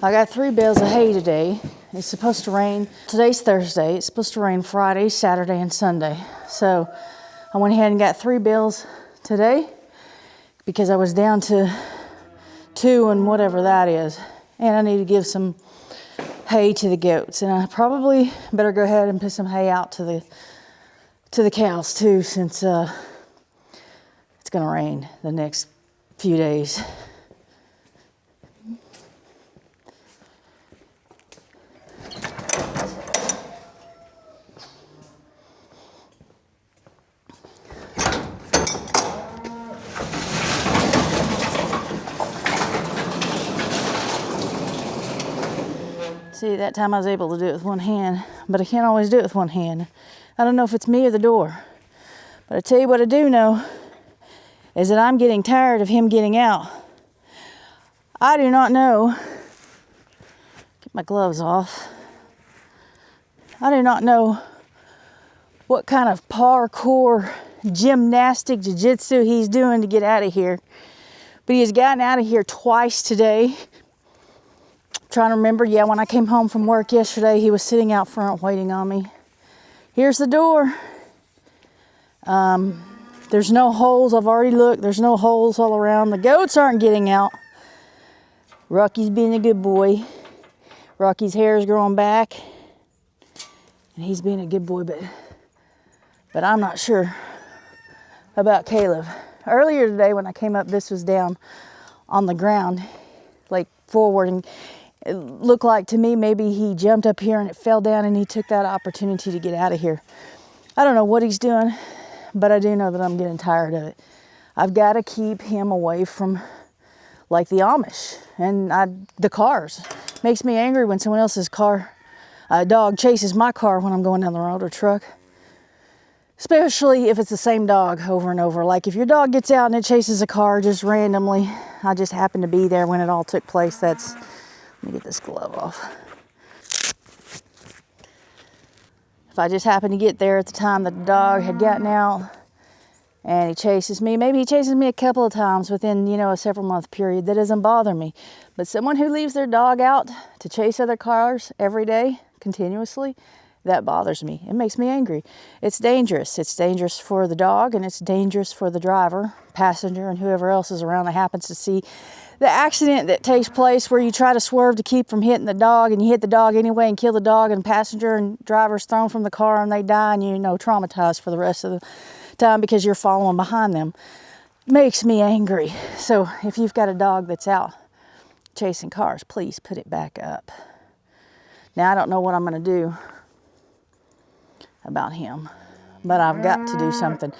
I got 3 bales of hay today. It's supposed to rain. Today's Thursday. It's supposed to rain Friday, Saturday, and Sunday. So I went ahead and got 3 bales today because I was down to 2 and whatever that is. And I need to give some hay to the goats. And I probably better go ahead and put some hay out to the cows too, since it's gonna rain the next few days. See, that time I was able to do it with one hand, but I can't always do it with one hand. I don't know if it's me or the door, but I tell you what I do know is that I'm getting tired of him getting out. I do not know, get my gloves off. I do not know what kind of parkour, gymnastic, jiu-jitsu he's doing to get out of here, but he has gotten out of here twice today. Trying to remember, yeah, when I came home from work yesterday, he was sitting out front waiting on me. Here's the door. There's no holes. I've already looked. There's no holes all around. The goats aren't getting out. Rocky's being a good boy. Rocky's hair is growing back. And he's being a good boy, but I'm not sure about Caleb. Earlier today when I came up, this was down on the ground, like forward, and it looked like to me maybe he jumped up here and it fell down and he took that opportunity to get out of here. I don't know what he's doing, but I do know that I'm getting tired of it. I've got to keep him away from like the Amish and the cars. Makes me angry when someone else's dog chases my car when I'm going down the road, or truck. Especially if it's the same dog over and over. Like if your dog gets out and it chases a car just randomly, I just happened to be there when it all took place. Let me get this glove off. If I just happened to get there at the time that the dog had gotten out and he chases me, maybe he chases me a couple of times within, a several month period, that doesn't bother me. But someone who leaves their dog out to chase other cars every day, continuously, that bothers me. It makes me angry. It's dangerous. It's dangerous for the dog, and it's dangerous for the driver, passenger, and whoever else is around that happens to see the accident that takes place where you try to swerve to keep from hitting the dog, and you hit the dog anyway and kill the dog, and passenger and driver's thrown from the car and they die, and traumatized for the rest of the time because you're following behind them. Makes me angry. So if you've got a dog that's out chasing cars, please put it back up. Now I don't know what I'm going to do about him, but I've got to do something.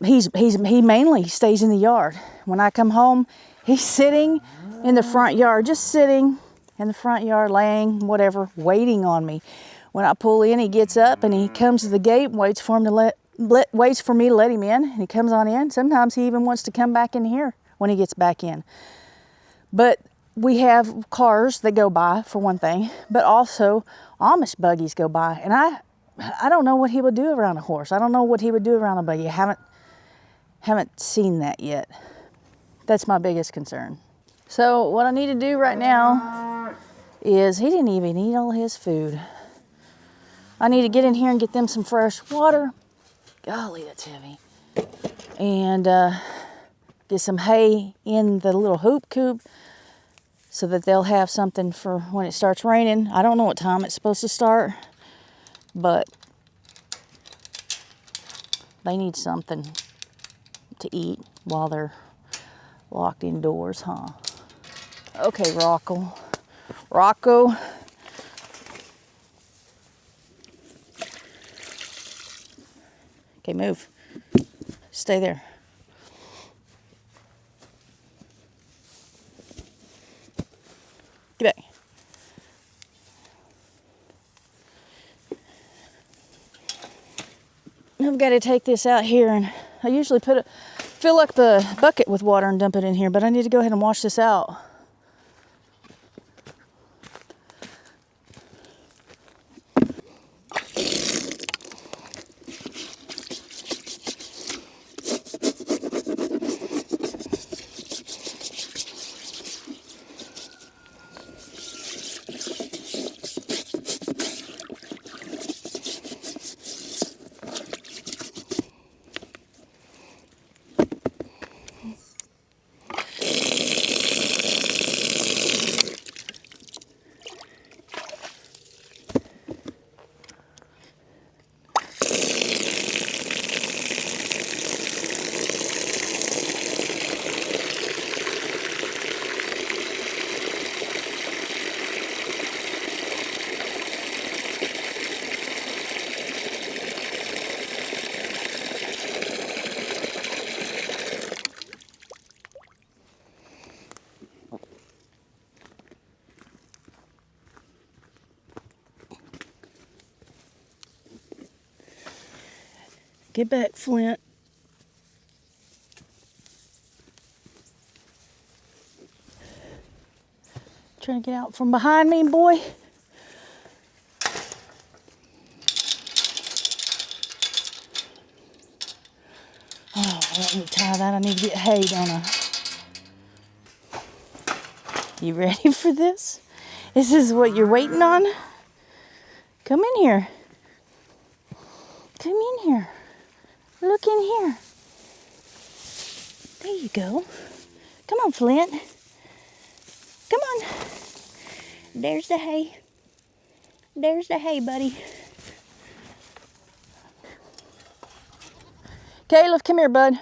He mainly stays in the yard. When I come home, he's sitting in the front yard, just sitting in the front yard, laying, whatever, waiting on me. When I pull in, he gets up and he comes to the gate and waits for me to let him in, and he comes on in. Sometimes he even wants to come back in here when he gets back in. But we have cars that go by, for one thing, but also Amish buggies go by, and I don't know what he would do around a horse. I don't know what he would do around a buggy. I haven't seen that yet. That's my biggest concern. So what I need to do right now is, he didn't even eat all his food. I need to get in here and get them some fresh water. Golly, that's heavy. And get some hay in the little hoop coop so that they'll have something for when it starts raining. I don't know what time it's supposed to start, but they need something to eat while they're locked indoors, huh? Okay, Rocco. Okay, move. Stay there. Get back. I've got to take this out here, and I usually fill up the bucket with water and dump it in here, but I need to go ahead and wash this out. Get back, Flint. Trying to get out from behind me, boy. Oh, let me tie that. I need to get hay, don't I? You ready for this? This is what you're waiting on? Come in here. Come in here. Look in here. There you go. Come on, Flint. Come on. There's the hay. There's the hay, buddy. Caleb, come here, bud.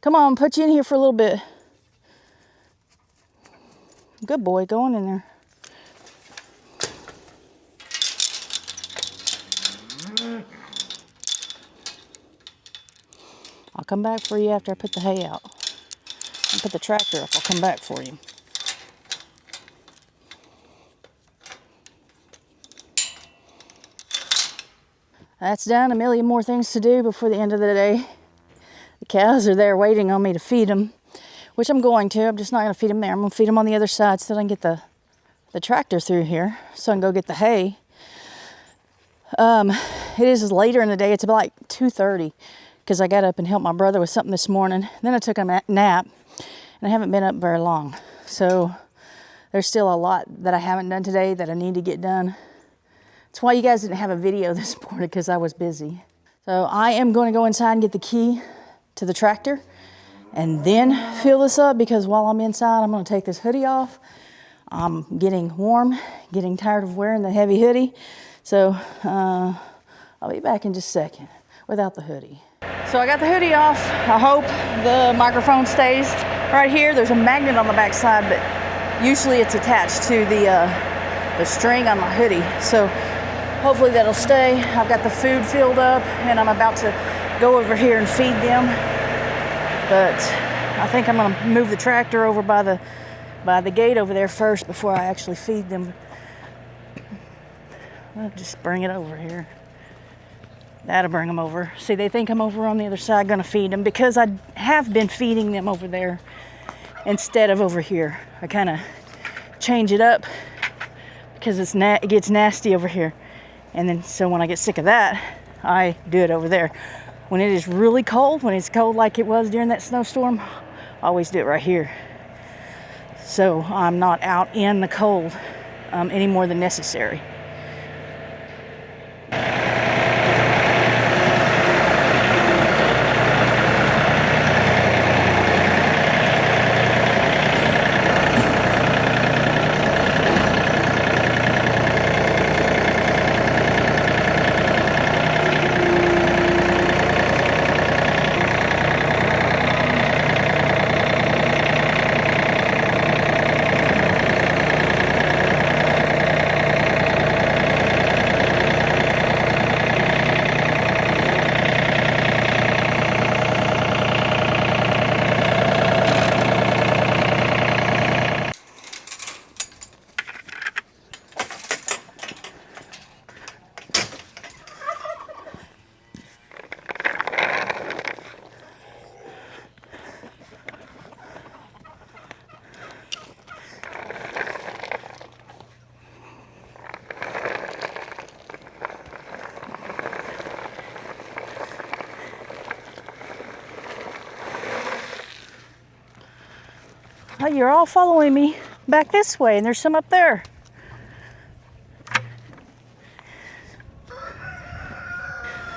Come on, put you in here for a little bit. Good boy, go on in there. I'll come back for you after I put the hay out. I'll put the tractor up. I'll come back for you. That's done. A million more things to do before the end of the day. The cows are there waiting on me to feed them, which I'm going to. I'm just not going to feed them there. I'm going to feed them on the other side so that I can get the tractor through here so I can go get the hay. It is later in the day. It's about like 2:30 because I got up and helped my brother with something this morning. Then I took a nap, and I haven't been up very long. So there's still a lot that I haven't done today that I need to get done. That's why you guys didn't have a video this morning, because I was busy. So I am going to go inside and get the key to the tractor and then fill this up, because while I'm inside, I'm going to take this hoodie off. I'm getting warm, getting tired of wearing the heavy hoodie. So I'll be back in just a second without the hoodie. So I got the hoodie off. I hope the microphone stays right here. There's a magnet on the back side, but usually it's attached to the string on my hoodie. So hopefully that'll stay. I've got the food filled up and I'm about to go over here and feed them. But I think I'm gonna move the tractor over by the gate over there first before I actually feed them. I'll just bring it over here. That'll bring them over. See, they think I'm over on the other side gonna feed them, because I have been feeding them over there instead of over here. I kind of change it up because it gets nasty over here. And then, so when I get sick of that, I do it over there. When it is really cold, when it's cold like it was during that snowstorm, I always do it right here. So I'm not out in the cold any more than necessary. Oh, you're all following me back this way, and there's some up there.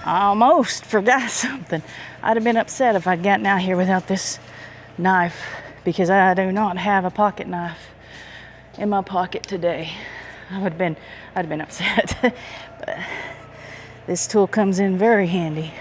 I almost forgot something. I'd have been upset if I'd gotten out here without this knife, because I do not have a pocket knife in my pocket today. I'd have been upset. But this tool comes in very handy.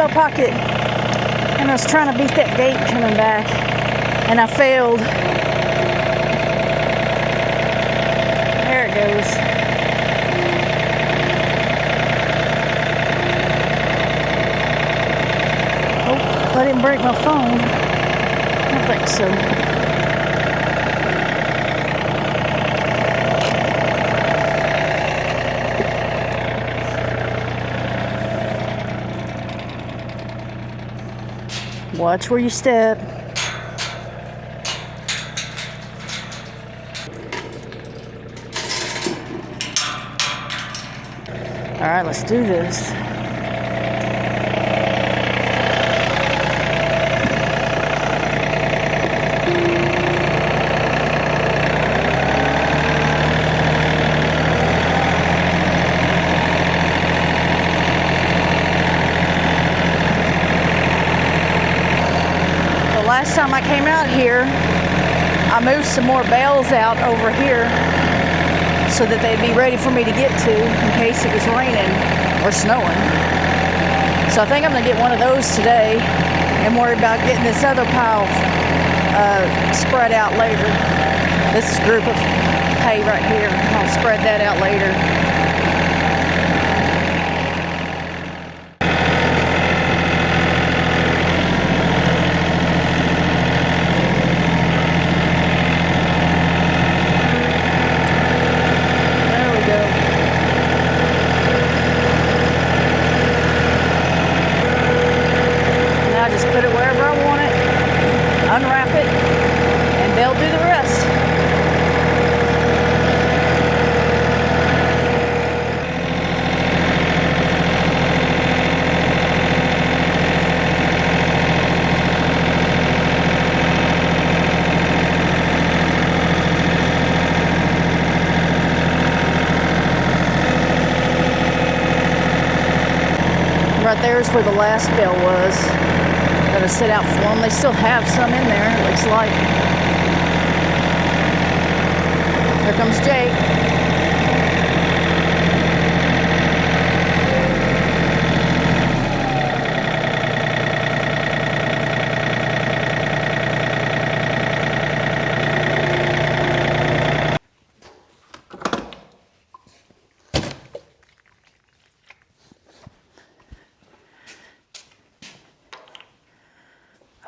belt pocket, and I was trying to beat that gate coming back, and I failed. There it goes. Oh, I didn't break my phone. I don't think so. Watch where you step. All right, let's do this. Last time I came out here, I moved some more bales out over here so that they'd be ready for me to get to in case it was raining or snowing. So I think I'm gonna get one of those today and worry about getting this other pile spread out later. This group of hay right here, I'll spread that out later. Right there's where the last bale was. Gonna sit out for them. They still have some in there, it looks like. Here comes Jake.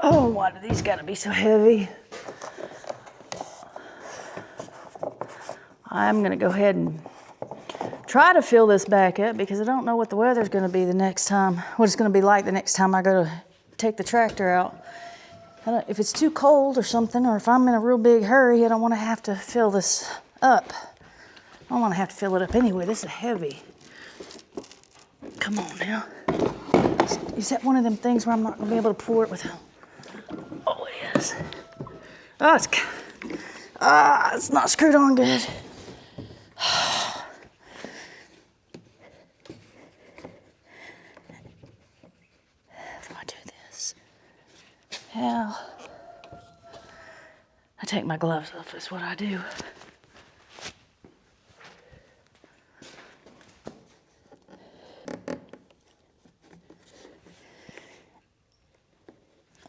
Oh, why do these gotta be so heavy? I'm gonna go ahead and try to fill this back up because I don't know what the weather's gonna be the next time, what it's gonna be like the next time I go to take the tractor out. If it's too cold or something, or if I'm in a real big hurry, I don't wanna have to fill this up. I don't wanna have to fill it up anyway, this is heavy. Come on now. Is that one of them things where I'm not gonna be able to pour it without? Oh, it is. Oh, it's not screwed on good. How do I do this? How? I take my gloves off, that's what I do.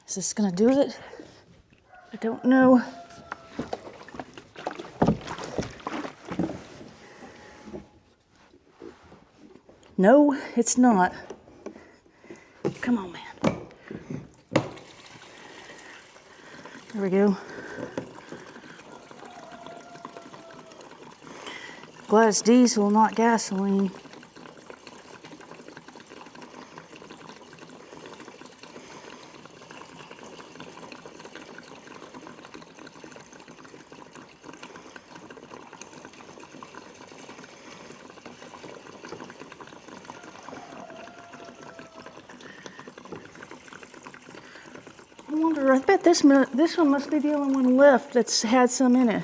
Is this gonna do it? I don't know. No, it's not. Come on, man. There we go. Glad it's diesel, not gasoline. I wonder, I bet this one must be the only one left that's had some in it.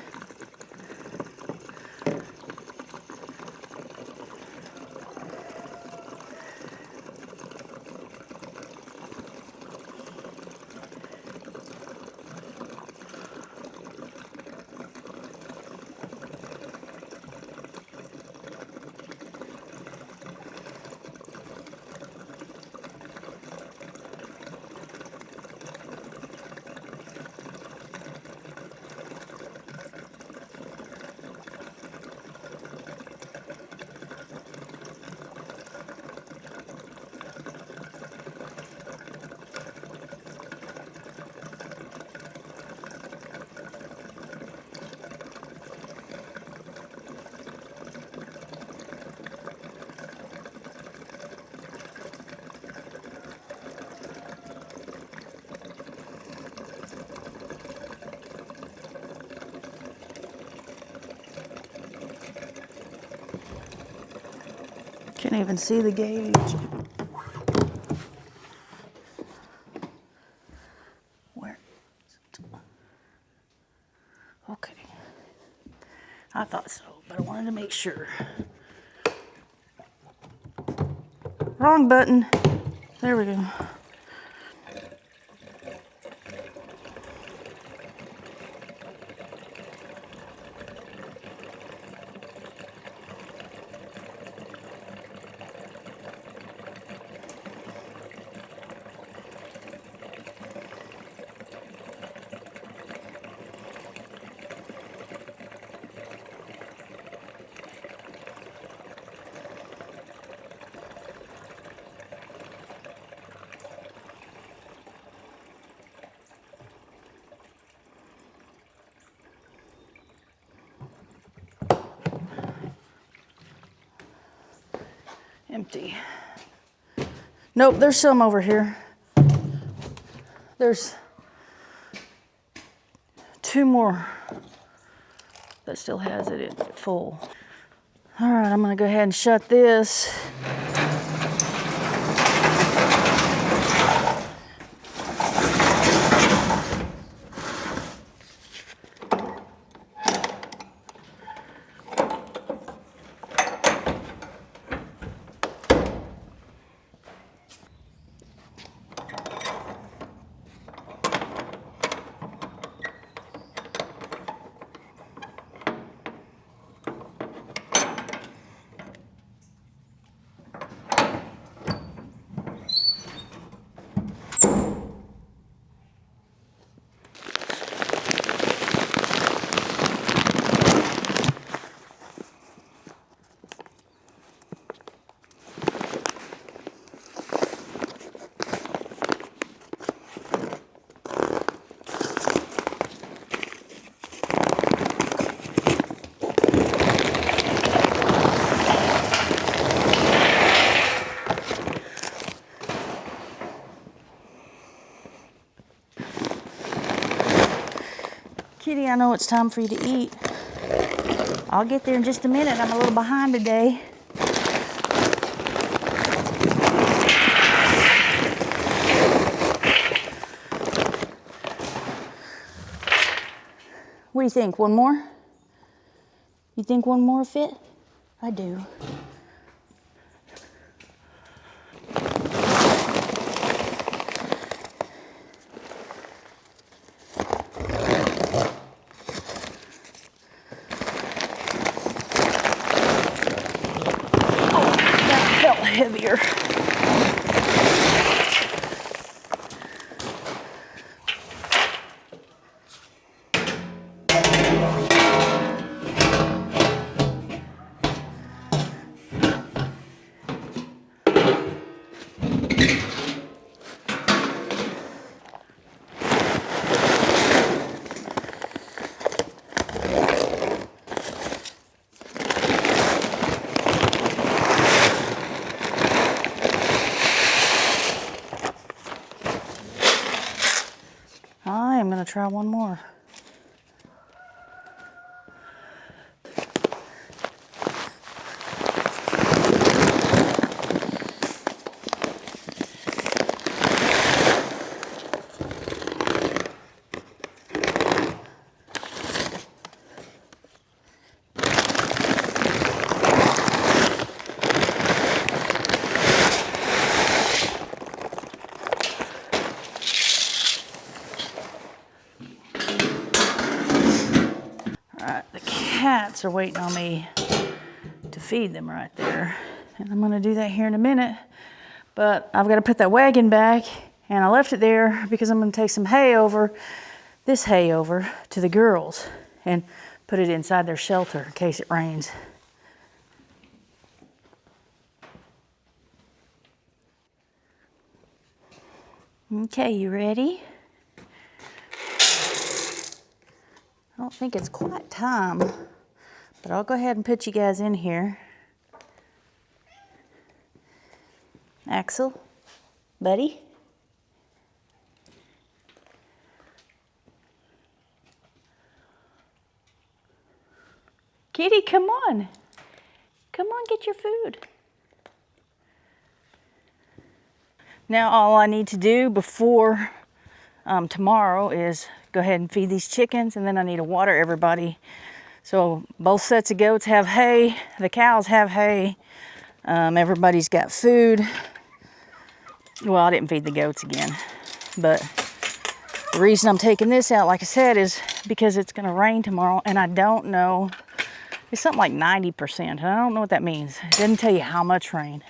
Can't even see the gauge. Where is it? Okay. I thought so, but I wanted to make sure. Wrong button. There we go. Empty. Nope, there's some over here. There's 2 more that still has it full. All right, I'm gonna go ahead and shut this. Kitty, I know it's time for you to eat. I'll get there in just a minute. I'm a little behind today. What do you think? One more? You think one more fit? I do. Heavier. I'm gonna try one more. Cats are waiting on me to feed them right there. And I'm gonna do that here in a minute. But I've got to put that wagon back, and I left it there because I'm gonna take some hay over, this hay over, to the girls and put it inside their shelter in case it rains. Okay, you ready? I don't think it's quite time, but I'll go ahead and put you guys in here. Axel, buddy. Kitty, come on. Come on, get your food. Now all I need to do before tomorrow is go ahead and feed these chickens, and then I need to water everybody. So both sets of goats have hay, the cows have hay, everybody's got food. Well, I didn't feed the goats again, but the reason I'm taking this out, like I said, is because it's gonna rain tomorrow, and I don't know, it's something like 90%, and I don't know what that means. It doesn't tell you how much rain.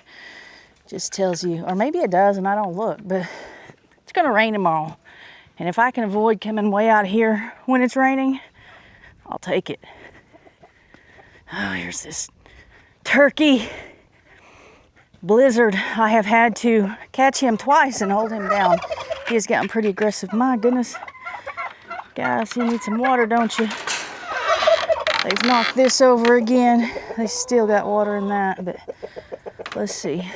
It just tells you, or maybe it does and I don't look, but it's gonna rain tomorrow. And if I can avoid coming way out here when it's raining, I'll take it. Oh, here's this turkey blizzard. I have had to catch him twice and hold him down. He has gotten pretty aggressive. My goodness. Guys, you need some water, don't you? They've knocked this over again. They still got water in that, but let's see.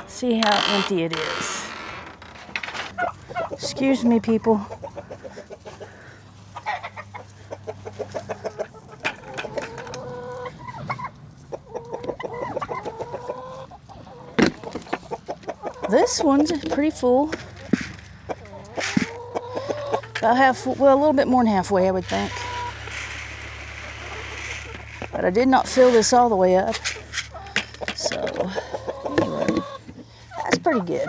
See how empty it is. Excuse me, people. This one's pretty full. About half, well, a little bit more than halfway, I would think. But I did not fill this all the way up. So, anyway, that's pretty good.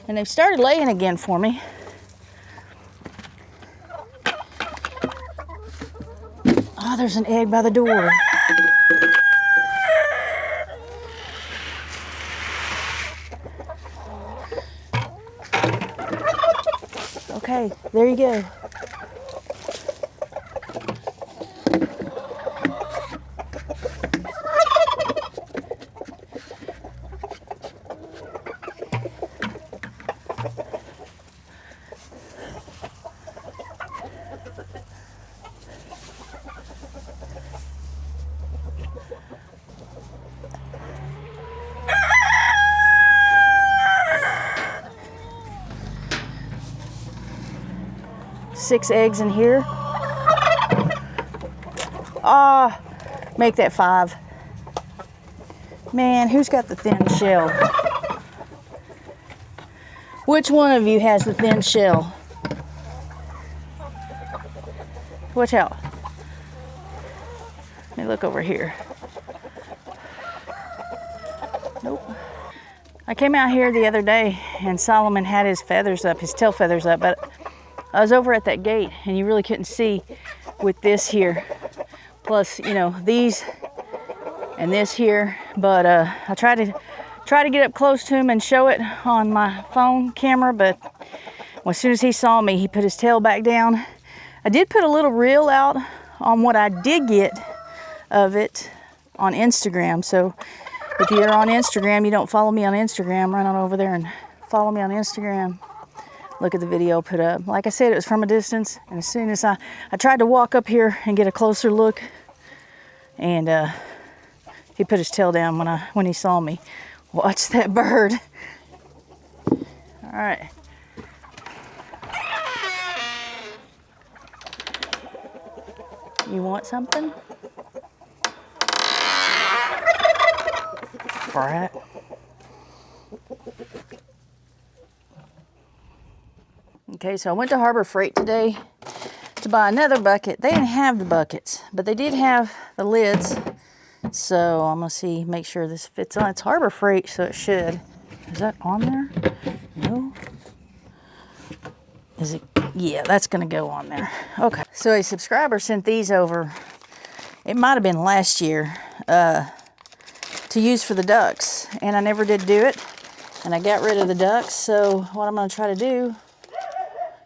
And they've started laying again for me. Oh, there's an egg by the door. Okay, there you go. Six eggs in here. Make that 5. Man, who's got the thin shell? Which one of you has the thin shell? Watch out. Let me look over here. Nope. I came out here the other day and Solomon had his feathers up, his tail feathers up, but I was over at that gate and you really couldn't see with this here. Plus, you know, these and this here. But I tried to get up close to him and show it on my phone camera, but as soon as he saw me, he put his tail back down. I did put a little reel out on what I did get of it on Instagram. So if you're on Instagram, you don't follow me on Instagram, run on over there and follow me on Instagram. Look at the video put up. Like I said, it was from a distance, and as soon as I tried to walk up here and get a closer look, and he put his tail down when he saw me. Watch that bird. All right. You want something? Brat. Okay, so I went to Harbor Freight today to buy another bucket. They didn't have the buckets, but they did have the lids. So I'm gonna make sure this fits on. It's Harbor Freight, so it should. Is that on there? No. Is it? Yeah, that's gonna go on there. Okay. So a subscriber sent these over. It might have been last year to use for the ducks, and I never did do it. And I got rid of the ducks. So what I'm gonna try to do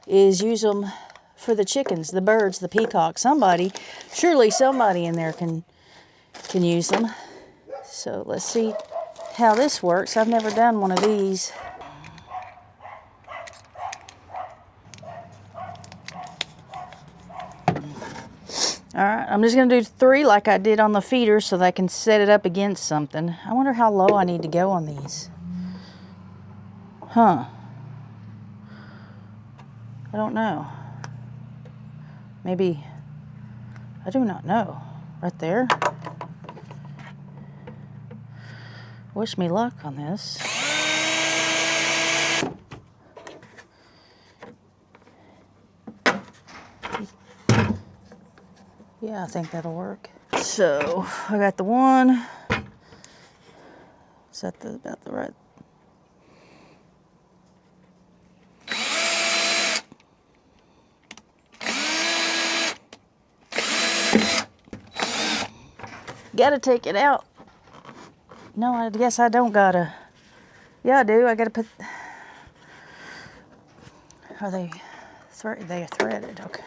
is use them for the chickens, the birds, the peacocks. Surely somebody in there can use them. So let's see how this works. I've never done one of these. All right, I'm just gonna do 3 like I did on the feeder so that I can set it up against something. I wonder how low I need to go on these. Huh. I don't know. Maybe, I do not know. Right there. Wish me luck on this. Yeah, I think that'll work. So I got the one. Is that about the right? Gotta take it out. No, I guess I don't gotta. Yeah, I do. I gotta put. Are they? They are threaded. Okay.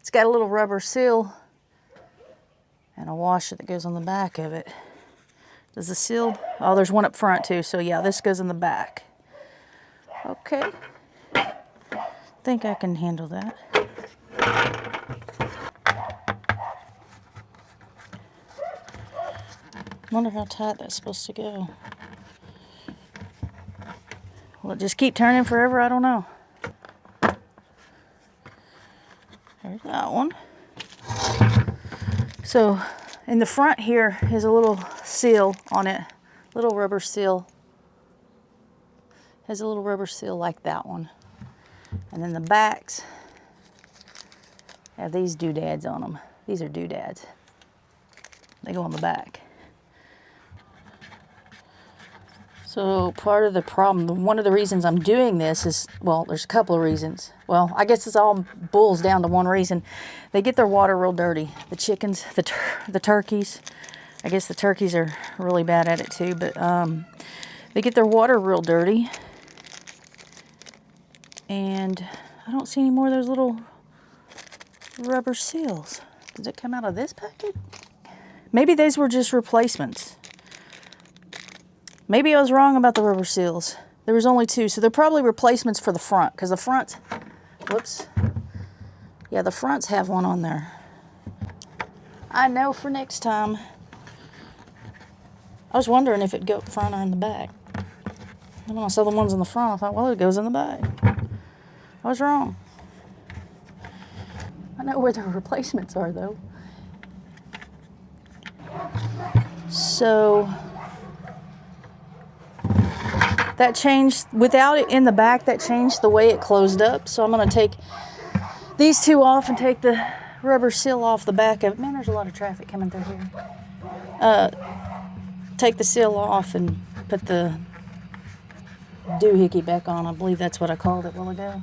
It's got a little rubber seal and a washer that goes on the back of it. Does the seal? Oh, there's one up front too. So yeah, this goes in the back. Okay. Think I can handle that. Wonder how tight that's supposed to go. Will it just keep turning forever? I don't know. There's that one. So in the front here is a little seal on it. Little rubber seal. Has a little rubber seal like that one. And then the backs have these doodads on them. These are doodads. They go on the back. So part of the problem, one of the reasons I'm doing this is, well, there's a couple of reasons. Well, I guess it's all boils down to one reason. They get their water real dirty. The chickens, the turkeys. I guess the turkeys are really bad at it too, but they get their water real dirty. And I don't see any more of those little rubber seals. Did it come out of this packet? Maybe these were just replacements. Maybe I was wrong about the rubber seals. There was only 2, so they're probably replacements for the front, because the front, whoops. Yeah, the fronts have one on there. I know for next time. I was wondering if it'd go front or in the back. And when I saw the ones in the front, I thought, well, it goes in the back. I was wrong. I know where the replacements are, though. So that changed, without it in the back, that changed the way it closed up. So I'm going to take these 2 off and take the rubber seal off the back of it. Man, there's a lot of traffic coming through here. Take the seal off and put the doohickey back on. I believe that's what I called it a while ago.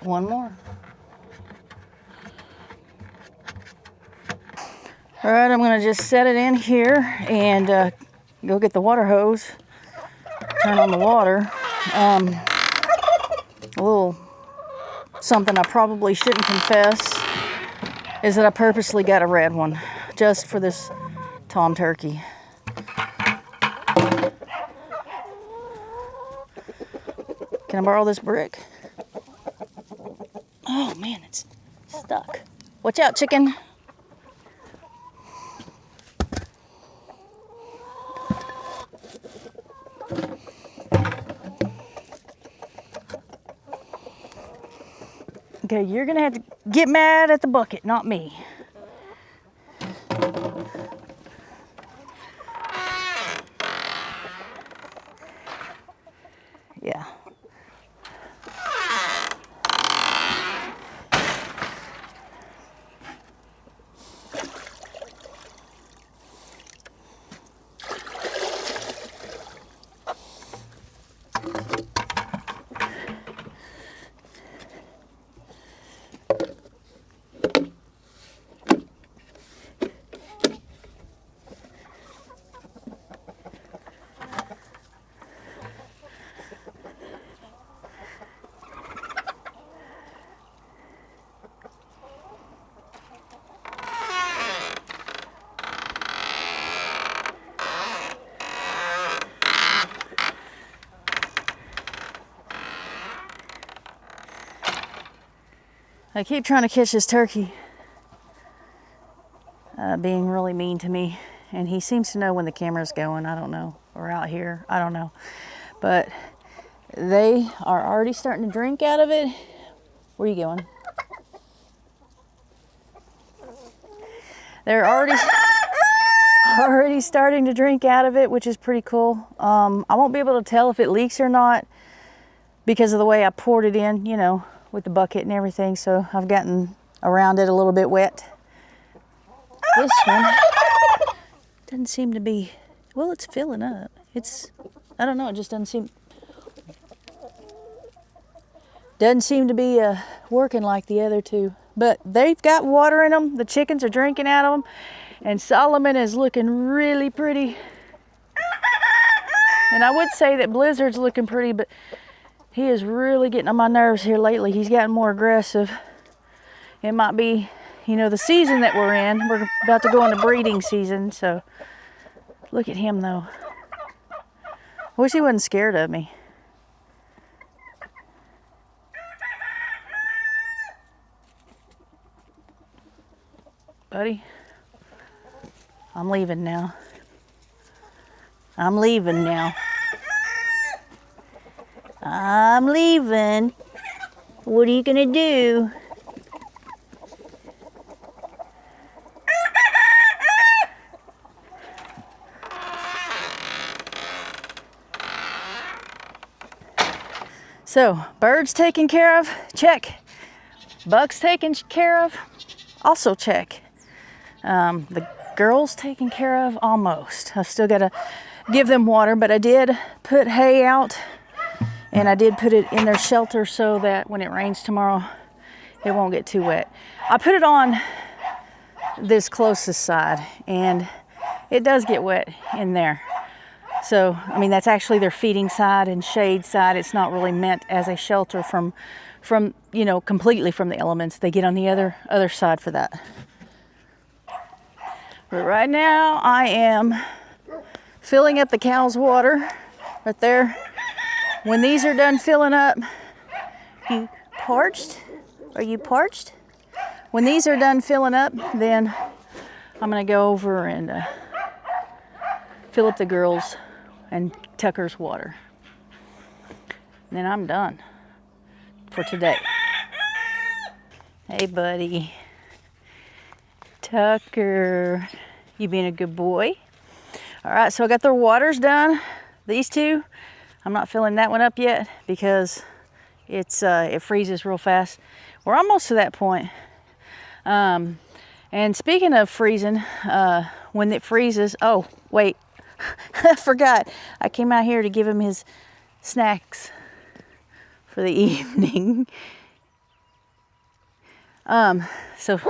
One more. All right, I'm going to just set it in here and go get the water hose, turn on the water. A little something I probably shouldn't confess is that I purposely got a red one just for this tom turkey. Can I borrow this brick? Oh man, it's stuck. Watch out, chicken. Okay, you're gonna have to get mad at the bucket, not me. Yeah. I keep trying to catch this turkey being really mean to me. and he seems to know when the camera's going. I don't know, or out here, I don't know. But they are already starting to drink out of it. Where are you going? They're already starting to drink out of it, which is pretty cool. I won't be able to tell if it leaks or not because of the way I poured it in, you know, with the bucket and everything. So I've gotten around it a little bit wet. This one doesn't seem to be, well, it's filling up. I don't know, it just doesn't seem to be working like the other two. But they've got water in them. The chickens are drinking out of them. And Solomon is looking really pretty. And I would say that Blizzard's looking pretty, but he is really getting on my nerves here lately. He's gotten more aggressive. It might be, you know, the season that we're in. We're about to go into breeding season, so look at him though. I wish he wasn't scared of me. Buddy, I'm leaving now. I'm leaving now. I'm leaving. What are you gonna do? So, birds taken care of, check. Bugs taken care of, also check. The girls taken care of, almost. I've still got to give them water, but I did put hay out and I did put it in their shelter so that when it rains tomorrow, it won't get too wet. I put it on this closest side and it does get wet in there. So, I mean, that's actually their feeding side and shade side. It's not really meant as a shelter from you know, completely from the elements. They get on the other side for that. But right now I am filling up the cow's water right there. When these are done filling up, you parched? Are you parched? When these are done filling up, then I'm gonna go over and fill up the girls' and Tucker's water. And then I'm done for today. Hey buddy. Tucker, you being a good boy? All right, so I got their waters done. These two, I'm not filling that one up yet because it freezes real fast. We're almost to that point. And speaking of freezing, when it freezes, oh wait, I forgot. I came out here to give him his snacks for the evening. So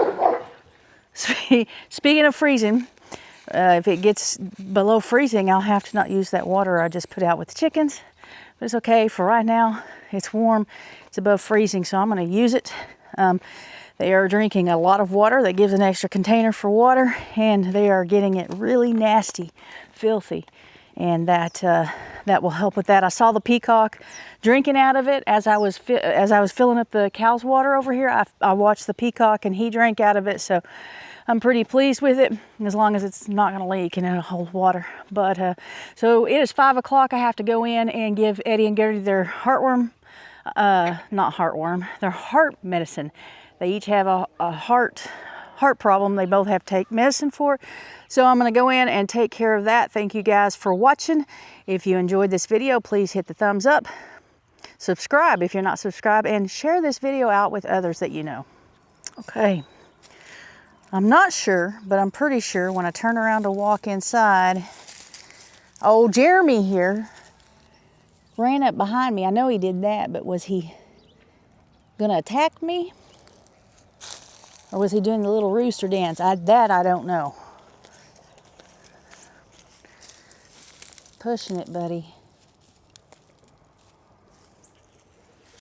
speaking of freezing, if it gets below freezing, I'll have to not use that water I just put out with the chickens. But it's okay for right now. It's warm. It's above freezing, so I'm going to use it. They are drinking a lot of water. That gives an extra container for water, and they are getting it really nasty, filthy, and that will help with that. I saw the peacock drinking out of it as I was filling up the cow's water over here. I watched the peacock, and he drank out of it, so I'm pretty pleased with it, as long as it's not going to leak and it'll hold water. But so it is 5 o'clock. I have to go in and give Eddie and Gertie their their heart medicine. They each have a heart problem. They both have to take medicine for it. So I'm going to go in and take care of that. Thank you guys for watching. If you enjoyed this video, please hit the thumbs up. Subscribe if you're not subscribed, and share this video out with others that you know. Okay. I'm not sure, but I'm pretty sure when I turn around to walk inside, old Jeremy here ran up behind me. I know he did that, but was he gonna attack me? Or was he doing the little rooster dance? That I don't know. Pushing it, buddy.